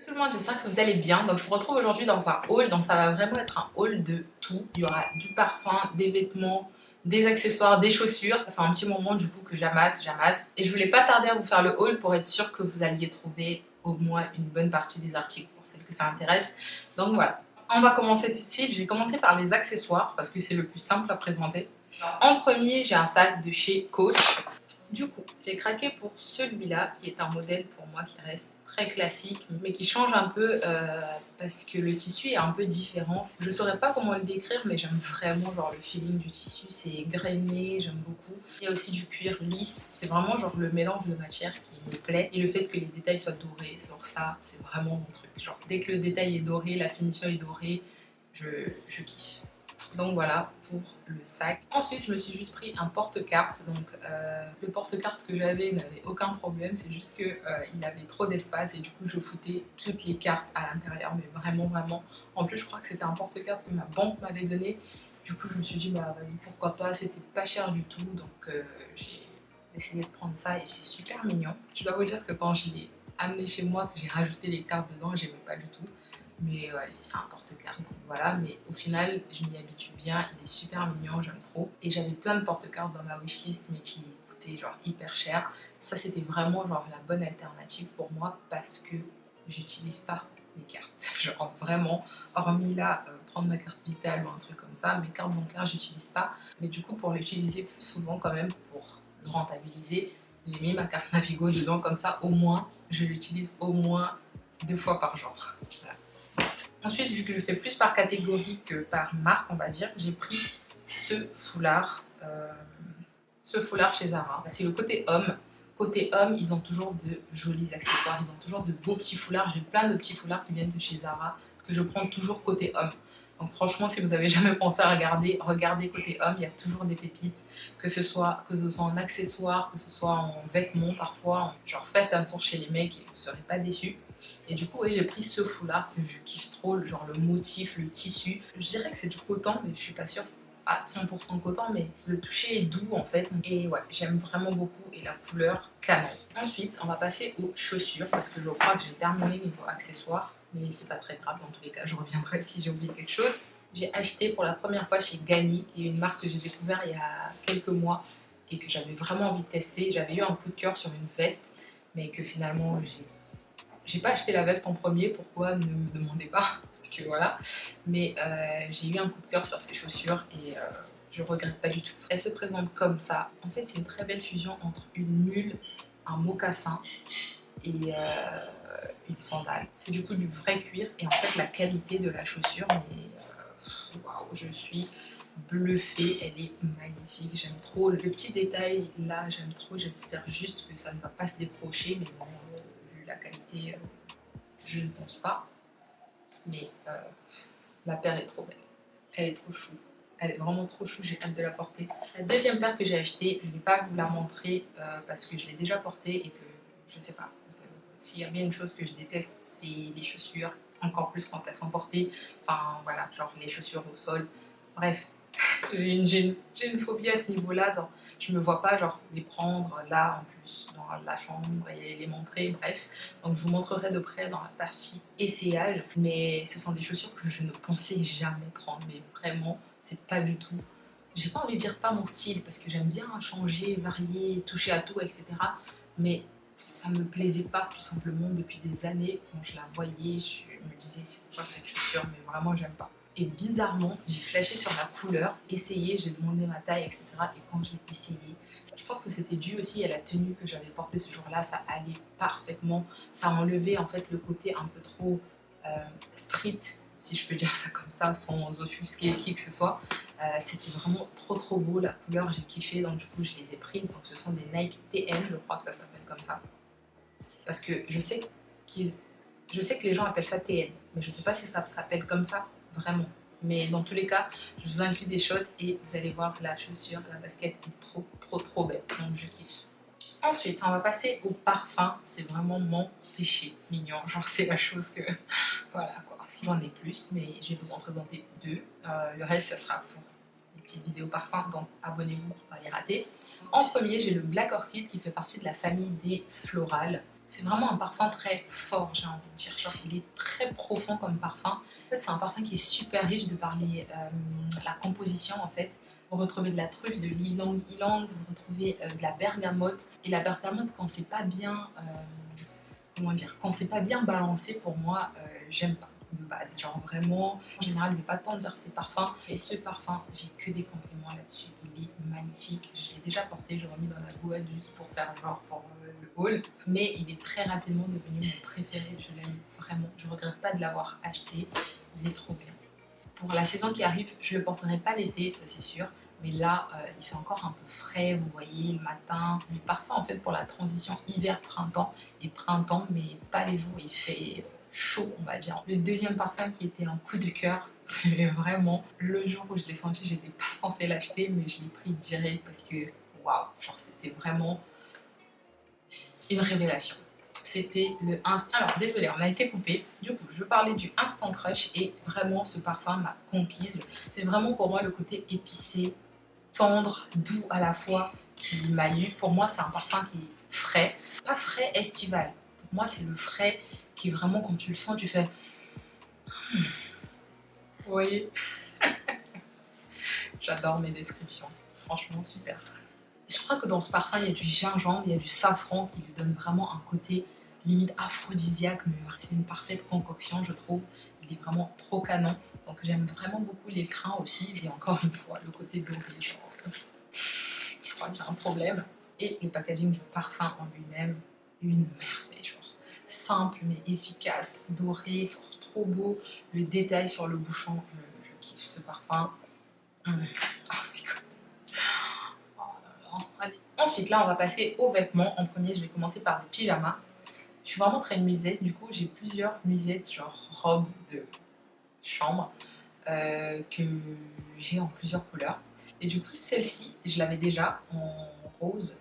Tout le monde, j'espère que vous allez bien. Donc je vous retrouve aujourd'hui dans un haul. Donc ça va vraiment être un haul de tout. Il y aura du parfum, des vêtements, des accessoires, des chaussures. Ça fait un petit moment du coup que j'amasse. Et je voulais pas tarder à vous faire le haul pour être sûre que vous alliez trouver au moins une bonne partie des articles pour celles que ça intéresse. Donc voilà. On va commencer tout de suite. Je vais commencer par les accessoires parce que c'est le plus simple à présenter. En premier, j'ai un sac de chez Coach. Du coup, j'ai craqué pour celui-là qui est un modèle pour moi qui reste très classique mais qui change un peu parce que le tissu est un peu différent. Je ne saurais pas comment le décrire mais j'aime vraiment genre le feeling du tissu, c'est grainé, j'aime beaucoup. Il y a aussi du cuir lisse, c'est vraiment genre le mélange de matière qui me plaît et le fait que les détails soient dorés, genre ça c'est vraiment mon truc. Genre dès que le détail est doré, la finition est dorée, je kiffe. Donc voilà pour le sac. Ensuite, je me suis juste pris un porte-carte. Donc le porte-carte que j'avais n'avait aucun problème. C'est juste qu'il avait trop d'espace et du coup, je foutais toutes les cartes à l'intérieur. Mais vraiment, vraiment. En plus, je crois que c'était un porte-carte que ma banque m'avait donné. Du coup, je me suis dit, bah vas-y, pourquoi pas. C'était pas cher du tout. Donc j'ai décidé de prendre ça et c'est super mignon. Je dois vous dire que quand je l'ai amené chez moi, que j'ai rajouté les cartes dedans, j'aimais pas du tout. Mais c'est un porte-carte, donc voilà. Mais au final, je m'y habitue bien, il est super mignon, j'aime trop. Et j'avais plein de porte-cartes dans ma wishlist, mais qui coûtaient genre hyper cher. Ça, c'était vraiment genre la bonne alternative pour moi parce que j'utilise pas mes cartes. Genre vraiment, hormis là, prendre ma carte vitale ou un truc comme ça, mes cartes bancaires, j'utilise pas. Mais du coup, pour l'utiliser plus souvent quand même, pour le rentabiliser, j'ai mis ma carte Navigo dedans comme ça, au moins, je l'utilise au moins 2 fois par jour. Voilà. Ensuite, vu que je fais plus par catégorie que par marque, on va dire, j'ai pris ce foulard chez Zara. C'est le côté homme. Côté homme, ils ont toujours de jolis accessoires, ils ont toujours de beaux petits foulards. J'ai plein de petits foulards qui viennent de chez Zara que je prends toujours côté homme. Donc franchement, si vous avez jamais pensé à regarder, regardez côté homme, il y a toujours des pépites, que ce soit en accessoires, que ce soit en vêtements parfois. Genre faites un tour chez les mecs et vous ne serez pas déçus. Et du coup, oui, j'ai pris ce foulard que je kiffe trop, genre le motif, le tissu. Je dirais que c'est du coton, mais je suis pas sûre à 100% coton, mais le toucher est doux en fait. Et ouais, j'aime vraiment beaucoup et la couleur canon. Ensuite, on va passer aux chaussures parce que je crois que j'ai terminé niveau accessoires, mais c'est pas très grave, dans tous les cas, je reviendrai si j'ai oublié quelque chose. J'ai acheté pour la première fois chez Ganni, qui est une marque que j'ai découvert il y a quelques mois et que j'avais vraiment envie de tester. J'avais eu un coup de cœur sur une veste, mais que finalement j'ai pas acheté la veste en premier, pourquoi ne me demandez pas, parce que voilà. Mais j'ai eu un coup de cœur sur ces chaussures et je regrette pas du tout. Elle se présente comme ça. En fait, c'est une très belle fusion entre une mule, un mocassin et une sandale. C'est du coup du vrai cuir et en fait la qualité de la chaussure, mais waouh, je suis bluffée, elle est magnifique, j'aime trop. Le petit détail là, j'aime trop, j'espère juste que ça ne va pas se décrocher, mais bon, vu la qualité, je ne pense pas. Mais la paire est trop belle, elle est trop chou. Elle est vraiment trop chou, j'ai hâte de la porter. La deuxième paire que j'ai achetée, je ne vais pas vous la montrer parce que je l'ai déjà portée et que je sais pas. S'il y a bien une chose que je déteste, c'est les chaussures, encore plus quand elles sont portées. Enfin voilà, genre les chaussures au sol. Bref, j'ai une phobie à ce niveau-là. Je me vois pas genre les prendre là en plus dans la chambre et les montrer, bref. Donc je vous montrerai de près dans la partie essayage. Mais ce sont des chaussures que je ne pensais jamais prendre, mais vraiment, c'est pas du tout. J'ai pas envie de dire pas mon style parce que j'aime bien changer, varier, toucher à tout, etc. Mais ça me plaisait pas tout simplement depuis des années. Quand je la voyais, je me disais c'est quoi cette chaussure, mais vraiment j'aime pas. Et bizarrement, j'ai flashé sur la couleur, essayé, j'ai demandé ma taille, etc. Et quand je l'ai essayé, je pense que c'était dû aussi à la tenue que j'avais portée ce jour-là, ça allait parfaitement. Ça enlevait en fait le côté un peu trop street, si je peux dire ça comme ça, sans offusquer qui que ce soit. C'était vraiment trop beau, la couleur, j'ai kiffé, donc du coup je les ai prises. Donc ce sont des Nike TN, je crois que ça s'appelle comme ça. Parce que je sais que les gens appellent ça TN, mais je ne sais pas si ça s'appelle comme ça vraiment. Mais dans tous les cas, je vous inclus des shots et vous allez voir la chaussure, la basket est trop belle, donc je kiffe. Ensuite, on va passer au parfum, c'est vraiment mon péché mignon, genre c'est la chose que, voilà quoi. Si j'en ai plus, mais je vais vous en présenter 2, le reste ça sera pour les petites vidéos parfum, donc abonnez-vous pour ne pas les rater. En premier, j'ai le Black Orchid qui fait partie de la famille des florales. C'est vraiment un parfum très fort, j'ai envie de dire. Genre, il est très profond comme parfum. En fait, c'est un parfum qui est super riche de par la composition, en fait. Vous retrouvez de la truffe, de l'ylang ylang, vous retrouvez de la bergamote. Et la bergamote, quand c'est pas bien, comment dire, quand c'est pas bien balancé, pour moi, j'aime pas de base. Genre vraiment, en général, je vais pas tendre vers ces parfums. Et ce parfum, j'ai que des compliments là-dessus. Il est magnifique. Je l'ai déjà porté, je l'ai remis dans la boîte juste pour faire genre pour le haul. Mais il est très rapidement devenu mon préféré. Je l'aime vraiment. Je regrette pas de l'avoir acheté. Il est trop bien. Pour la saison qui arrive, je le porterai pas l'été, ça c'est sûr. Mais là, il fait encore un peu frais, vous voyez, le matin. Il est parfait en fait pour la transition hiver-printemps et printemps, mais pas les jours où il fait chaud, on va dire. Le deuxième parfum qui était un coup de cœur, mais vraiment, le jour où je l'ai senti, j'étais pas censée l'acheter, mais je l'ai pris direct parce que, waouh, genre c'était vraiment une révélation. C'était le Instant. Alors désolé, on a été coupé. Du coup, je parlais du Instant Crush et vraiment ce parfum m'a conquise. C'est vraiment pour moi le côté épicé, tendre, doux à la fois qui m'a eu. Pour moi, c'est un parfum qui est frais, pas frais estival. Pour moi, c'est le frais qui vraiment, quand tu le sens, tu fais. Vous voyez. J'adore mes descriptions. Franchement, super. Je crois que dans ce parfum, il y a du gingembre, il y a du safran qui lui donne vraiment un côté limite aphrodisiaque, mais c'est une parfaite concoction, je trouve. Il est vraiment trop canon. Donc j'aime vraiment beaucoup l'écrin aussi. Et encore une fois, le côté doré, genre, je crois que j'ai un problème. Et le packaging du parfum en lui-même, une merveille, genre. Simple mais efficace, doré, c'est trop beau. Le détail sur le bouchon, je kiffe ce parfum. Oh my god. Oh là là. Allez. Ensuite, là, on va passer aux vêtements. En premier, je vais commencer par le pyjama. Je suis vraiment très nuisette, du coup, j'ai plusieurs nuisettes, genre robes de chambre, que j'ai en plusieurs couleurs. Et du coup, celle-ci, je l'avais déjà en rose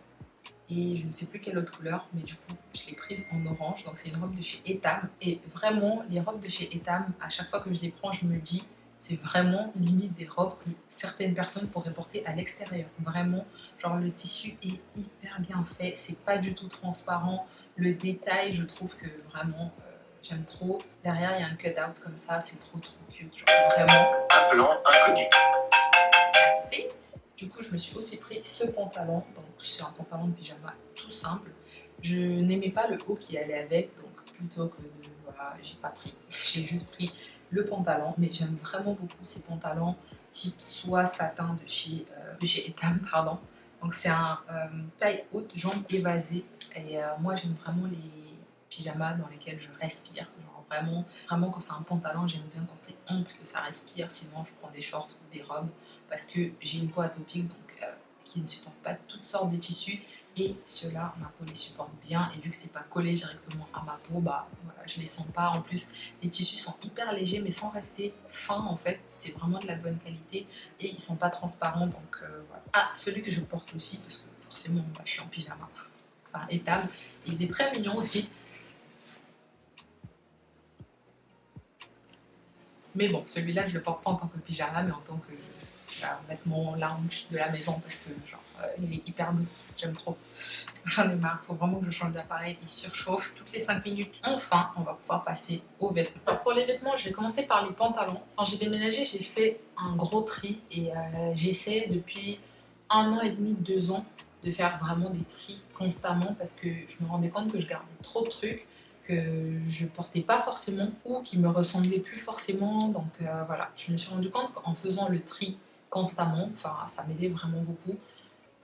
et je ne sais plus quelle autre couleur, mais du coup, je l'ai prise en orange. Donc, c'est une robe de chez Etam. Et vraiment, les robes de chez Etam, à chaque fois que je les prends, je me dis, c'est vraiment limite des robes que certaines personnes pourraient porter à l'extérieur. Vraiment, genre le tissu est hyper bien fait, c'est pas du tout transparent. Le détail, je trouve que vraiment, j'aime trop. Derrière, il y a un cut-out comme ça, c'est trop cute. Genre vraiment. Un plan inconnu. C'est. Du coup, je me suis aussi pris ce pantalon. Donc, c'est un pantalon de pyjama tout simple. Je n'aimais pas le haut qui allait avec, donc plutôt que de. Voilà, j'ai pas pris. J'ai juste pris le pantalon. Mais j'aime vraiment beaucoup ces pantalons type soie satin de chez Etam, pardon. Donc, c'est un taille haute, jambes évasées. Et moi, j'aime vraiment les pyjamas dans lesquels je respire. Genre vraiment, vraiment quand c'est un pantalon, j'aime bien quand c'est ample, que ça respire. Sinon, je prends des shorts ou des robes parce que j'ai une peau atopique donc qui ne supporte pas toutes sortes de tissus et ceux-là, ma peau les supporte bien et vu que c'est pas collé directement à ma peau, bah voilà, je les sens pas. En plus, les tissus sont hyper légers mais sans rester fins en fait, c'est vraiment de la bonne qualité et ils sont pas transparents donc voilà. Ah, celui que je porte aussi parce que forcément, moi, je suis en pyjama, c'est un Etam et il est très mignon aussi. Mais bon, celui-là, je le porte pas en tant que pyjama mais en tant que vêtement lounge de la maison parce que genre il est hyper doux, j'aime trop. J'en ai marre, faut vraiment que je change d'appareil, il surchauffe toutes les 5 minutes. Enfin, on va pouvoir passer aux vêtements. Alors pour les vêtements, je vais commencer par les pantalons. Quand j'ai déménagé, j'ai fait un gros tri et j'essaie depuis 1 an et demi, 2 ans de faire vraiment des tris constamment parce que je me rendais compte que je gardais trop de trucs que je portais pas forcément ou qui me ressemblaient plus forcément. Donc voilà, je me suis rendu compte qu'en faisant le tri constamment, enfin ça m'aidait vraiment beaucoup,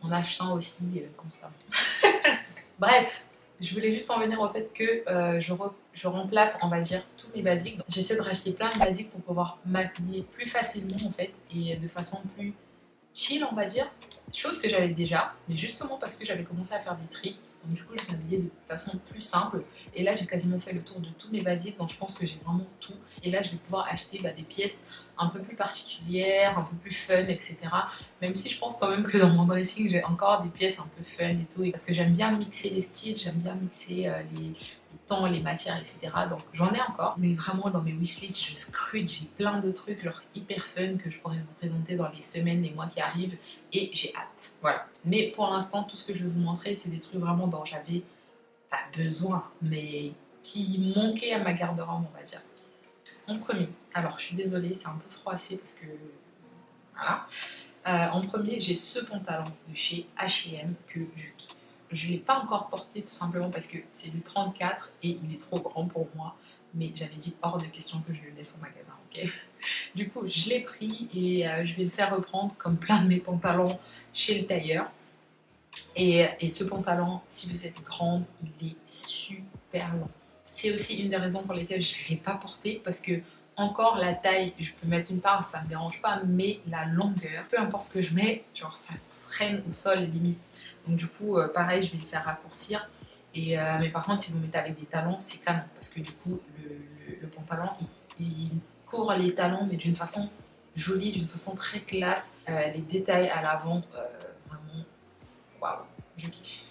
en achetant aussi constamment. Bref, je voulais juste en venir au fait que je remplace, on va dire, tous mes basiques. J'essaie de racheter plein de basiques pour pouvoir m'habiller plus facilement en fait et de façon plus chill, on va dire. Chose que j'avais déjà, mais justement parce que j'avais commencé à faire des tris. Donc du coup, je m'habillais de façon plus simple. Et là, j'ai quasiment fait le tour de tous mes basiques. Donc je pense que j'ai vraiment tout. Et là, je vais pouvoir acheter des pièces un peu plus particulières, un peu plus fun, etc. Même si je pense quand même que dans mon dressing, j'ai encore des pièces un peu fun et tout. Parce que j'aime bien mixer les styles, j'aime bien mixer les tons, les matières, etc. Donc j'en ai encore. Mais vraiment, dans mes wishlists, je scrute, j'ai plein de trucs genre hyper fun que je pourrais vous présenter dans les semaines, les mois qui arrivent. Et j'ai hâte. Voilà. Mais pour l'instant, tout ce que je vais vous montrer, c'est des trucs vraiment dont j'avais pas besoin, mais qui manquaient à ma garde-robe, on va dire. En premier, alors je suis désolée, c'est un peu froissé parce que voilà. En premier, j'ai ce pantalon de chez H&M que je kiffe. Je ne l'ai pas encore porté tout simplement parce que c'est du 34 et il est trop grand pour moi. Mais j'avais dit hors de question que je le laisse en magasin, ok. Du coup, je l'ai pris et je vais le faire reprendre comme plein de mes pantalons chez le tailleur. Et ce pantalon, si vous êtes grande, il est super long. C'est aussi une des raisons pour lesquelles je ne l'ai pas porté parce que encore la taille, je peux mettre une part, ça me dérange pas, mais la longueur, peu importe ce que je mets, genre ça traîne au sol limite. Donc du coup, pareil, je vais le faire raccourcir. Mais par contre, si vous mettez avec des talons, c'est canon parce que du coup, le pantalon, il couvre les talons, mais d'une façon jolie, d'une façon très classe. Les détails à l'avant, vraiment, waouh, je kiffe.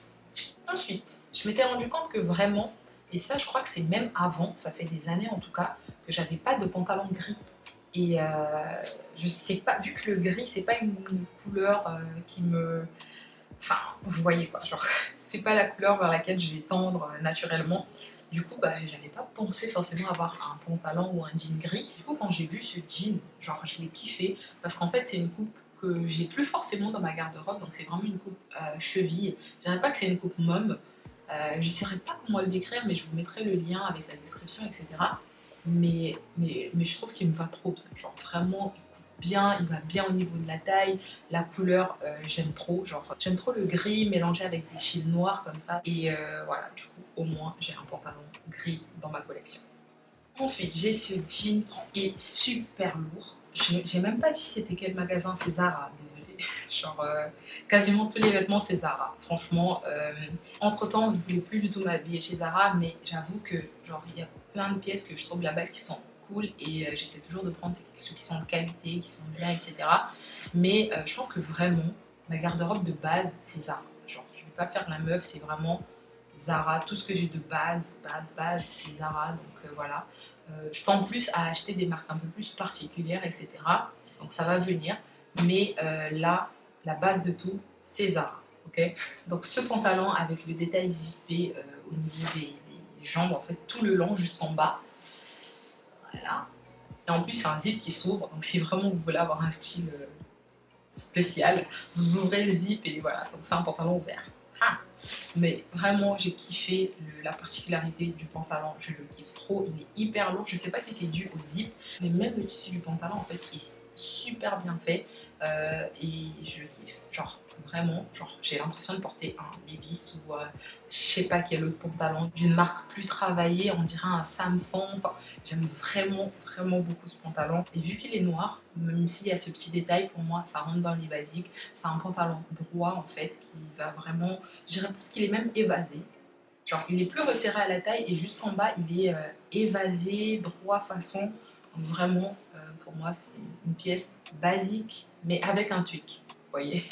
Ensuite, je m'étais rendu compte que vraiment, et ça je crois que c'est même avant, ça fait des années en tout cas, que j'avais pas de pantalon gris. Et je sais pas, vu que le gris c'est pas une couleur qui me... Enfin, vous voyez quoi, genre, c'est pas la couleur vers laquelle je vais tendre naturellement. Du coup, bah, j'avais pas pensé forcément avoir un pantalon ou un jean gris. Du coup, quand j'ai vu ce jean, genre, je l'ai kiffé parce qu'en fait, c'est une coupe que j'ai plus forcément dans ma garde-robe, donc c'est vraiment une coupe cheville. Je dirais pas que c'est une coupe môme. Je ne saurais pas comment le décrire, mais je vous mettrai le lien avec la description, etc. Mais je trouve qu'il me va trop bien. Genre vraiment, il coupe bien, il va bien au niveau de la taille. La couleur, j'aime trop. Genre, j'aime trop le gris mélangé avec des fils noirs comme ça. Et voilà, du coup, au moins, j'ai un pantalon gris dans ma collection. Ensuite, j'ai ce jean qui est super lourd. J'ai même pas dit c'était quel magasin, c'est Zara, désolée. Genre, quasiment tous les vêtements, c'est Zara. Franchement, entre-temps, je voulais plus du tout m'habiller chez Zara, mais j'avoue que, genre, il y a plein de pièces que je trouve là-bas qui sont cool et j'essaie toujours de prendre ceux qui sont de qualité, qui sont bien, etc. Mais je pense que vraiment, ma garde-robe de base, c'est Zara. Genre, je vais pas faire la meuf, c'est vraiment Zara. Tout ce que j'ai de base, c'est Zara. Donc voilà. Je tends plus à acheter des marques un peu plus particulières, etc. Donc ça va venir. Mais là, la base de tout, c'est Zara. Okay, donc ce pantalon avec le détail zippé au niveau des jambes, en fait, tout le long jusqu'en bas. Voilà. Et en plus, c'est un zip qui s'ouvre. Donc si vraiment vous voulez avoir un style spécial, vous ouvrez le zip et voilà, ça vous fait un pantalon ouvert. Ah. Mais vraiment, j'ai kiffé la particularité du pantalon, je le kiffe trop, il est hyper lourd, je sais pas si c'est dû au zip, mais même le tissu du pantalon en fait est super bien fait et je le kiffe. Genre vraiment, genre j'ai l'impression de porter un Levi's ou je sais pas quel autre pantalon d'une marque plus travaillée, on dirait un Samsung. Enfin, j'aime vraiment beaucoup ce pantalon et vu qu'il est noir, même s'il y a ce petit détail, pour moi ça rentre dans les basiques. C'est un pantalon droit en fait qui va vraiment, je dirais plus qu'il est même évasé. Genre il est plus resserré à la taille et juste en bas il est évasé, droit façon. Donc vraiment pour moi c'est une pièce basique mais avec un truc, vous voyez.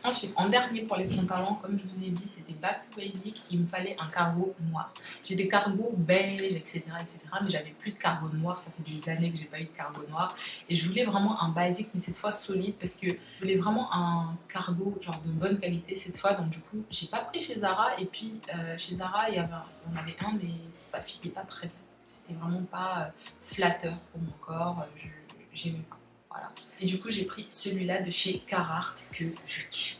Ensuite, en dernier pour les pantalons, comme je vous ai dit, c'était back to basic. Il me fallait un cargo noir. J'ai des cargos beige, etc. Mais j'avais plus de cargo noir. Ça fait des années que j'ai pas eu de cargo noir. Et je voulais vraiment un basic, mais cette fois solide, parce que je voulais vraiment un cargo genre de bonne qualité cette fois. Donc du coup, j'ai pas pris chez Zara. Et puis chez Zara, il y en avait un, mais ça fitait pas très bien. C'était vraiment pas flatteur pour mon corps. J'aimais pas. Voilà. Et du coup, j'ai pris celui-là de chez Carhartt que je kiffe.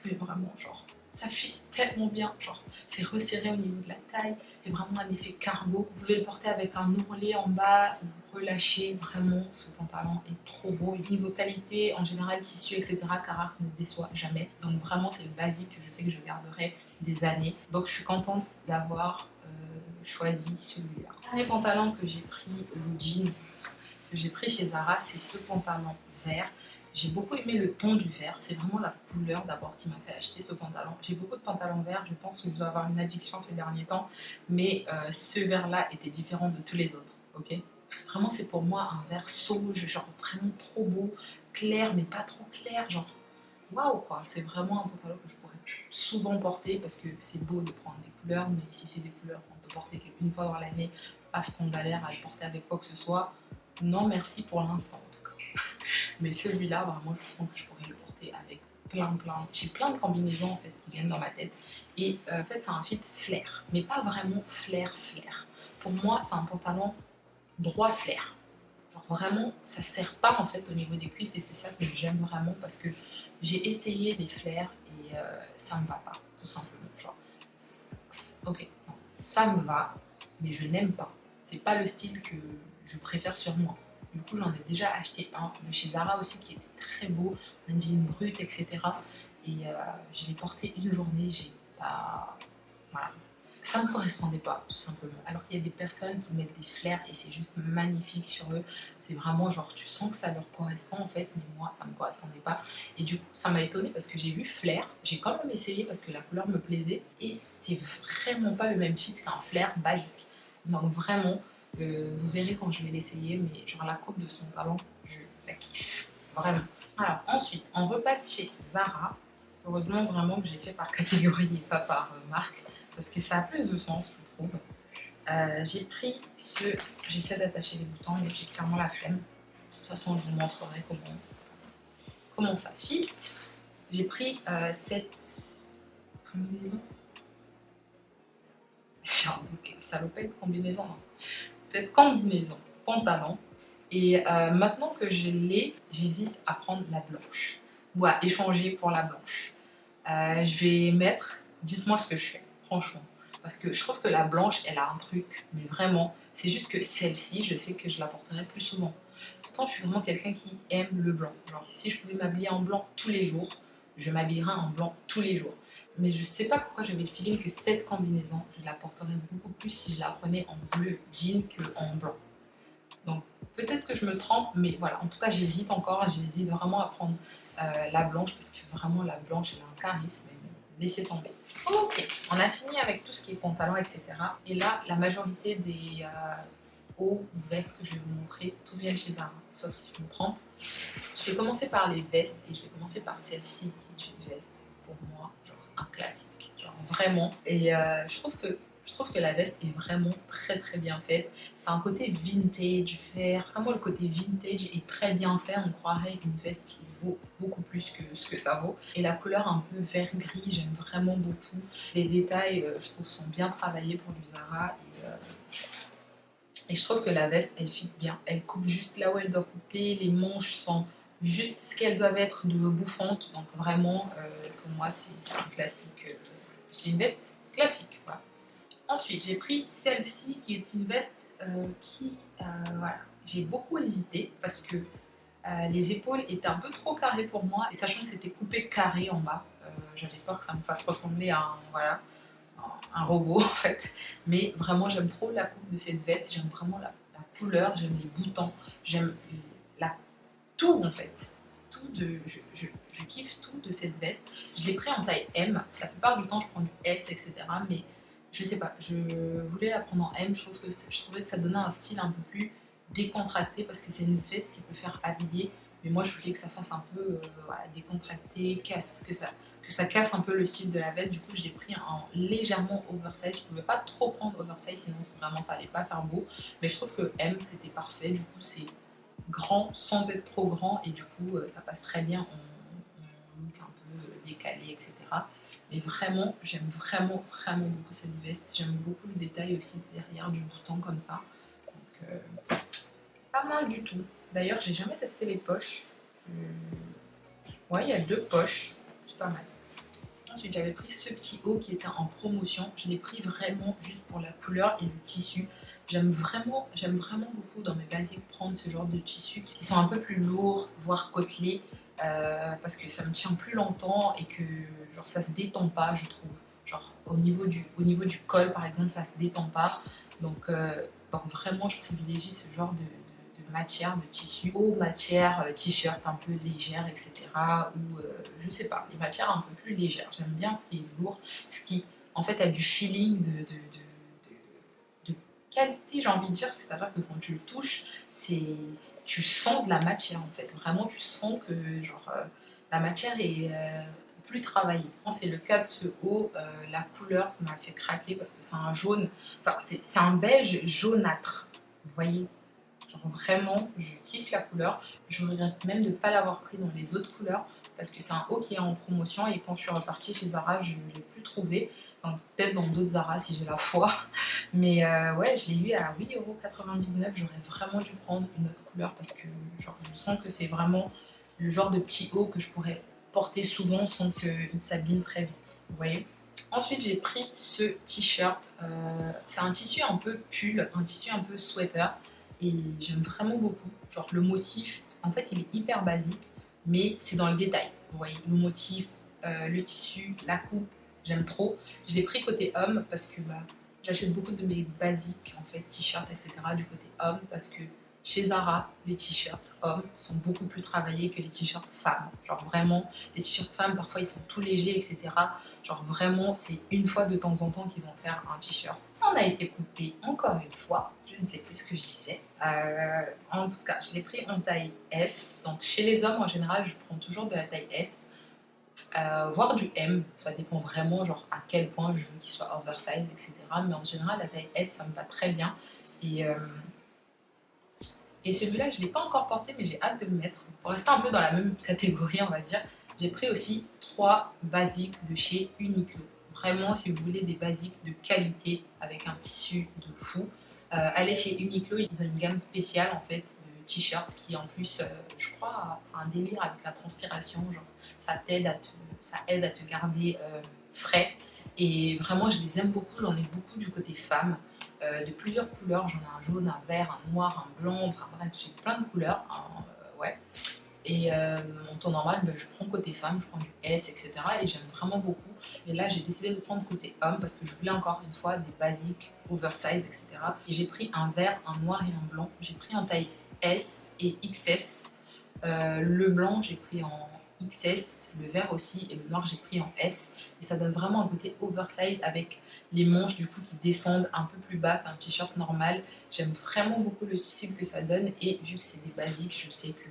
Mais vraiment, genre, ça fit tellement bien. Genre, c'est resserré au niveau de la taille. C'est vraiment un effet cargo. Vous pouvez le porter avec un ourlet en bas. Vous relâchez. Vraiment, ce pantalon est trop beau. Et niveau qualité, en général, tissu, etc., Carhartt ne déçoit jamais. Donc vraiment, c'est le basique que je sais que je garderai des années. Donc je suis contente d'avoir choisi celui-là. Le dernier pantalon que j'ai pris, le jean que j'ai pris chez Zara, c'est ce pantalon vert. J'ai beaucoup aimé le ton du vert, c'est vraiment la couleur d'abord qui m'a fait acheter ce pantalon. J'ai beaucoup de pantalons verts, je pense que je dois avoir une addiction ces derniers temps, mais ce vert-là était différent de tous les autres, ok. Vraiment, c'est pour moi un vert sauge, genre vraiment trop beau, clair, mais pas trop clair, genre waouh quoi. C'est vraiment un pantalon que je pourrais souvent porter parce que c'est beau de prendre des couleurs, mais si c'est des couleurs qu'on peut porter qu'une fois dans l'année parce qu'on galère à le porter avec quoi que ce soit, non merci pour l'instant en tout cas. Mais celui-là, vraiment, je sens que je pourrais le porter avec J'ai plein de combinaisons en fait qui viennent dans ma tête. Et en fait, c'est un fit flair, mais pas vraiment flair. Pour moi, c'est un pantalon droit flair. Genre vraiment, ça sert pas en fait au niveau des cuisses et c'est ça que j'aime vraiment parce que j'ai essayé les flairs et ça me va pas, tout simplement. Genre, ok, non, ça me va, mais je n'aime pas. C'est pas le style que je préfère sur moi. Du coup, j'en ai déjà acheté un de chez Zara aussi qui était très beau, un jean brut, etc. Et je l'ai porté une journée, j'ai pas. Voilà. Ça ne me correspondait pas, tout simplement. Alors qu'il y a des personnes qui mettent des flairs et c'est juste magnifique sur eux. C'est vraiment genre, tu sens que ça leur correspond en fait, mais moi, ça ne me correspondait pas. Et du coup, ça m'a étonnée parce que j'ai vu flair, j'ai quand même essayé parce que la couleur me plaisait et c'est vraiment pas le même fit qu'un flair basique. Donc vraiment, vous verrez quand je vais l'essayer, mais genre la coupe de son talon, je la kiffe, vraiment. Alors ensuite, on repasse chez Zara. Heureusement vraiment que j'ai fait par catégorie et pas par marque, parce que ça a plus de sens, je trouve. J'ai pris ce... J'essaie d'attacher les boutons, mais j'ai clairement la flemme. De toute façon, je vous montrerai comment ça fit. J'ai pris cette combinaison. J'ai un doute, la salopette combinaison, non. Cette combinaison pantalon. Et maintenant que je l'ai, j'hésite à prendre la blanche. Ou à échanger pour la blanche. Je vais mettre... Dites-moi ce que je fais, franchement. Parce que je trouve que la blanche, elle a un truc, mais vraiment, c'est juste que celle-ci, je sais que je la porterai plus souvent. Pourtant, je suis vraiment quelqu'un qui aime le blanc. Genre, si je pouvais m'habiller en blanc tous les jours, je m'habillerais en blanc tous les jours. Mais je sais pas pourquoi j'avais le feeling que cette combinaison, je la porterais beaucoup plus si je la prenais en bleu jean qu'en blanc. Donc, peut-être que je me trompe, mais voilà. En tout cas, j'hésite encore. J'hésite vraiment à prendre la blanche parce que vraiment, la blanche, elle a un charisme. Laissez tomber. Ok, on a fini avec tout ce qui est pantalon, etc. Et là, la majorité des hauts ou vestes que je vais vous montrer, tout vient chez Zara, sauf si je me trompe. Je vais commencer par les vestes et je vais commencer par celle-ci qui est une veste, pour moi, genre un classique, genre vraiment. Et je trouve que la veste est vraiment très bien faite. C'est un côté vintage, faire vraiment le côté vintage est très bien fait. On croirait une veste qui vaut beaucoup plus que ce que ça vaut. Et la couleur un peu vert gris, j'aime vraiment beaucoup. Les détails, je trouve, sont bien travaillés pour du Zara. Et je trouve que la veste, elle fit bien. Elle coupe juste là où elle doit couper. Les manches sont juste ce qu'elles doivent être de bouffantes. Donc vraiment, pour moi, c'est un classique. C'est une veste classique. Voilà. Ensuite, j'ai pris celle-ci qui est une veste voilà, j'ai beaucoup hésité parce que les épaules étaient un peu trop carrées pour moi et sachant que c'était coupé carré en bas, j'avais peur que ça me fasse ressembler à un robot en fait. Mais vraiment, j'aime trop la coupe de cette veste, j'aime vraiment la couleur, j'aime les boutons, j'aime tout en fait. Je kiffe tout de cette veste. Je l'ai pris en taille M. La plupart du temps, je prends du S, etc. Mais je sais pas, je voulais la prendre en M. Je trouvais que ça donnait un style un peu plus décontracté parce que c'est une veste qui peut faire habiller. Mais moi, je voulais que ça fasse un peu voilà, décontracté, que ça casse un peu le style de la veste. Du coup, je l'ai pris en légèrement oversize. Je pouvais pas trop prendre oversize, sinon vraiment ça allait pas faire beau. Mais je trouve que M, c'était parfait. Du coup, c'est grand sans être trop grand et du coup ça passe très bien en look un peu décalé, etc. Mais vraiment, j'aime vraiment beaucoup cette veste. J'aime beaucoup le détail aussi derrière du bouton comme ça. Donc pas mal du tout. D'ailleurs, j'ai jamais testé les poches. Ouais, il y a 2 poches, c'est pas mal. Ensuite, j'avais pris ce petit haut qui était en promotion. Je l'ai pris vraiment juste pour la couleur et le tissu. J'aime vraiment beaucoup dans mes basiques prendre ce genre de tissus qui sont un peu plus lourds, voire côtelés, parce que ça me tient plus longtemps et que genre ça se détend pas, je trouve. Genre au niveau du col par exemple, ça se détend pas. Donc vraiment, je privilégie ce genre de matière, de tissu, aux matières t-shirt un peu légères, etc. Ou je sais pas, les matières un peu plus légères. J'aime bien ce qui est lourd, ce qui en fait a du feeling de qualité, j'ai envie de dire, c'est-à-dire que quand tu le touches, tu sens de la matière en fait. Vraiment, tu sens que genre, la matière est plus travaillée. C'est le cas de ce haut, la couleur m'a fait craquer parce que c'est un jaune, enfin c'est un beige jaunâtre, vous voyez. Genre vraiment, je kiffe la couleur. Je regrette même de ne pas l'avoir pris dans les autres couleurs parce que c'est un haut qui est en promotion et quand je suis repartie chez Zara, je ne l'ai plus trouvé. Enfin, peut-être dans d'autres Zara si j'ai la foi. Mais ouais, je l'ai eu à 8,99 €. J'aurais vraiment dû prendre une autre couleur parce que genre, je sens que c'est vraiment le genre de petit haut que je pourrais porter souvent sans qu'il s'abîme très vite. Vous voyez? Ensuite, j'ai pris ce t-shirt. C'est un tissu un peu pull, un tissu un peu sweater. Et j'aime vraiment beaucoup. Genre le motif, en fait, il est hyper basique, mais c'est dans le détail. Vous voyez, le motif, le tissu, la coupe, j'aime trop. Je l'ai pris côté homme parce que j'achète beaucoup de mes basiques, en fait, t-shirts, etc. du côté homme parce que chez Zara, les t-shirts hommes sont beaucoup plus travaillés que les t-shirts femmes. Genre vraiment, les t-shirts femmes, parfois ils sont tout légers, etc. Genre vraiment, c'est une fois de temps en temps qu'ils vont faire un t-shirt. On a été coupé encore une fois. Je ne sais plus ce que je disais. En tout cas, je l'ai pris en taille S. Donc chez les hommes, en général, je prends toujours de la taille S. Voire du M, ça dépend vraiment genre à quel point je veux qu'il soit oversize, etc. Mais en général, la taille S, ça me va très bien. Et celui-là, je ne l'ai pas encore porté, mais j'ai hâte de le mettre. Pour rester un peu dans la même catégorie, on va dire, j'ai pris aussi 3 basiques de chez Uniqlo. Vraiment, si vous voulez des basiques de qualité avec un tissu de fou, allez chez Uniqlo. Ils ont une gamme spéciale en fait de t-shirts qui en plus, je crois, c'est un délire avec la transpiration. Genre, ça aide à te garder frais. Et vraiment, je les aime beaucoup. J'en ai beaucoup du côté femme. De plusieurs couleurs, j'en ai un jaune, un vert, un noir, un blanc, enfin bref, j'ai plein de couleurs, ouais. Et en temps normal, je prends côté femme, je prends du S, etc. Et j'aime vraiment beaucoup. Mais là, j'ai décidé de prendre côté homme parce que je voulais encore une fois des basiques, oversize, etc. Et j'ai pris un vert, un noir et un blanc. J'ai pris en taille S et XS. Le blanc, j'ai pris en XS, le vert aussi, et le noir, j'ai pris en S. Et ça donne vraiment un côté oversize avec les manches du coup qui descendent un peu plus bas qu'un t-shirt normal. J'aime vraiment beaucoup le style que ça donne et vu que c'est des basiques, je sais que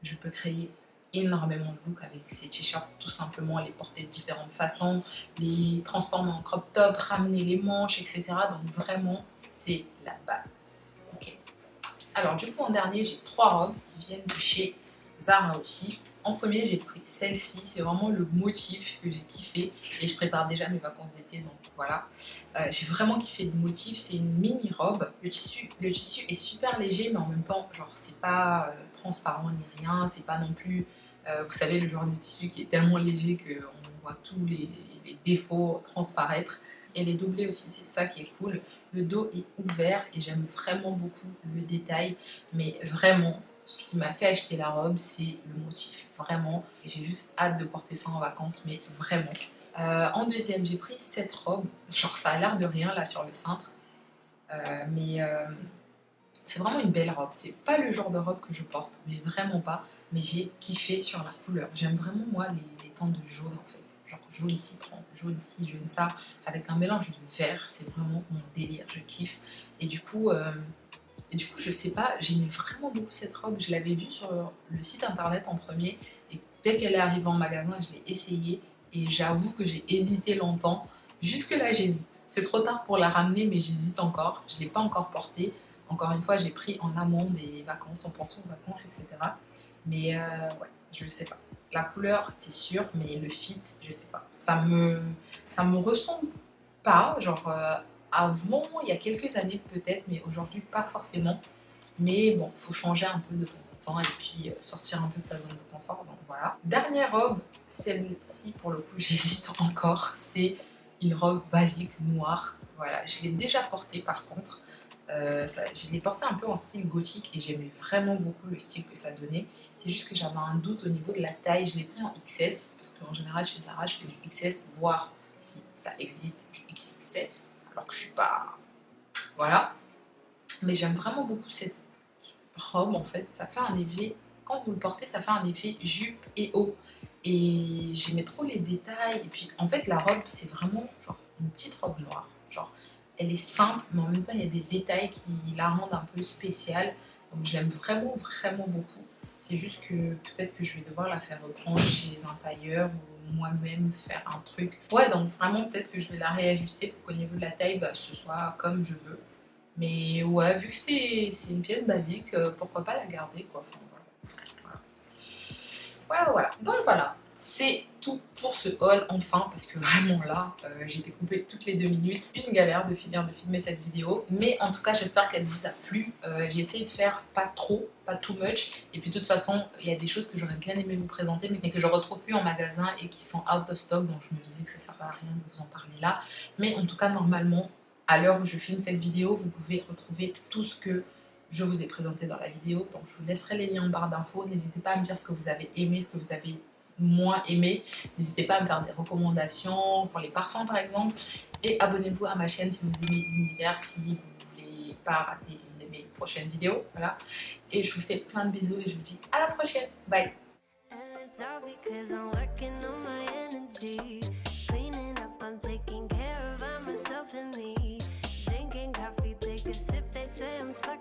je peux créer énormément de look avec ces t-shirts, tout simplement les porter de différentes façons, les transformer en crop top, ramener les manches, etc. Donc vraiment, c'est la base. Ok. Alors du coup en dernier, j'ai 3 robes qui viennent de chez Zara aussi. En premier, j'ai pris celle-ci, c'est vraiment le motif que j'ai kiffé et je prépare déjà mes vacances d'été, donc voilà. J'ai vraiment kiffé le motif, c'est une mini robe. Le tissu est super léger, mais en même temps, genre c'est pas transparent ni rien, c'est pas non plus, vous savez, le genre de tissu qui est tellement léger qu'on voit tous les défauts transparaître. Elle est doublée aussi, c'est ça qui est cool. Le dos est ouvert et j'aime vraiment beaucoup le détail, mais vraiment, ce qui m'a fait acheter la robe, c'est le motif, vraiment. Et j'ai juste hâte de porter ça en vacances, mais vraiment. En deuxième, j'ai pris cette robe. Genre, ça a l'air de rien là sur le cintre, mais c'est vraiment une belle robe. C'est pas le genre de robe que je porte, mais vraiment pas. Mais j'ai kiffé sur la couleur. J'aime vraiment, moi, les tons de jaune en fait. Genre jaune citron, jaune ci, jaune ça, avec un mélange de vert. C'est vraiment mon délire, je kiffe. Et du coup, je sais pas, j'aimais vraiment beaucoup cette robe. Je l'avais vue sur le site internet en premier. Et dès qu'elle est arrivée en magasin, je l'ai essayée. Et j'avoue que j'ai hésité longtemps. Jusque là, j'hésite. C'est trop tard pour la ramener, mais j'hésite encore. Je ne l'ai pas encore portée. Encore une fois, j'ai pris en amont des vacances, en pensant aux vacances, etc. Mais ouais, je ne sais pas. La couleur, c'est sûr, mais le fit, je sais pas. Ça me ressemble pas. Genre, avant, il y a quelques années peut-être, mais aujourd'hui, pas forcément. Mais bon, il faut changer un peu de temps en temps et puis sortir un peu de sa zone de confort. Donc voilà. Dernière robe, celle-ci pour le coup, j'hésite encore. C'est une robe basique noire. Voilà, je l'ai déjà portée par contre. Je l'ai portée un peu en style gothique et j'aimais vraiment beaucoup le style que ça donnait. C'est juste que j'avais un doute au niveau de la taille. Je l'ai pris en XS parce qu'en général chez Zara, je fais du XS, voire si ça existe, du XXS. Alors que je suis pas. Voilà. Mais j'aime vraiment beaucoup cette robe en fait. Ça fait un effet. Quand vous le portez, ça fait un effet jupe et haut. Et j'aimais trop les détails. Et puis en fait, la robe, c'est vraiment genre une petite robe noire. Genre, elle est simple, mais en même temps, il y a des détails qui la rendent un peu spéciale. Donc, je l'aime vraiment, vraiment beaucoup. C'est juste que peut-être que je vais devoir la faire reprendre chez un tailleur ou moi-même faire un truc. Ouais, donc vraiment, peut-être que je vais la réajuster pour qu'au niveau de la taille, ce soit comme je veux. Mais ouais, vu que c'est une pièce basique, pourquoi pas la garder quoi. Enfin, voilà. Voilà. Donc voilà, c'est tout pour ce haul enfin, parce que vraiment là, j'ai été coupée toutes les 2 minutes. Une galère de finir de filmer cette vidéo. Mais en tout cas, j'espère qu'elle vous a plu. J'ai essayé de faire pas trop, pas too much. Et puis de toute façon, il y a des choses que j'aurais bien aimé vous présenter, mais que je retrouve plus en magasin et qui sont out of stock. Donc je me disais que ça servait à rien de vous en parler là. Mais en tout cas, normalement, à l'heure où je filme cette vidéo, vous pouvez retrouver tout ce que je vous ai présenté dans la vidéo. Donc je vous laisserai les liens en barre d'infos. N'hésitez pas à me dire ce que vous avez aimé, ce que vous avez moins aimé. N'hésitez pas à me faire des recommandations pour les parfums par exemple. Et abonnez-vous à ma chaîne si vous aimez l'univers, si vous ne voulez pas rater une de mes prochaines vidéos. Voilà. Et je vous fais plein de bisous et je vous dis à la prochaine. Bye. Drinking coffee, take a sip, they say I'm stuck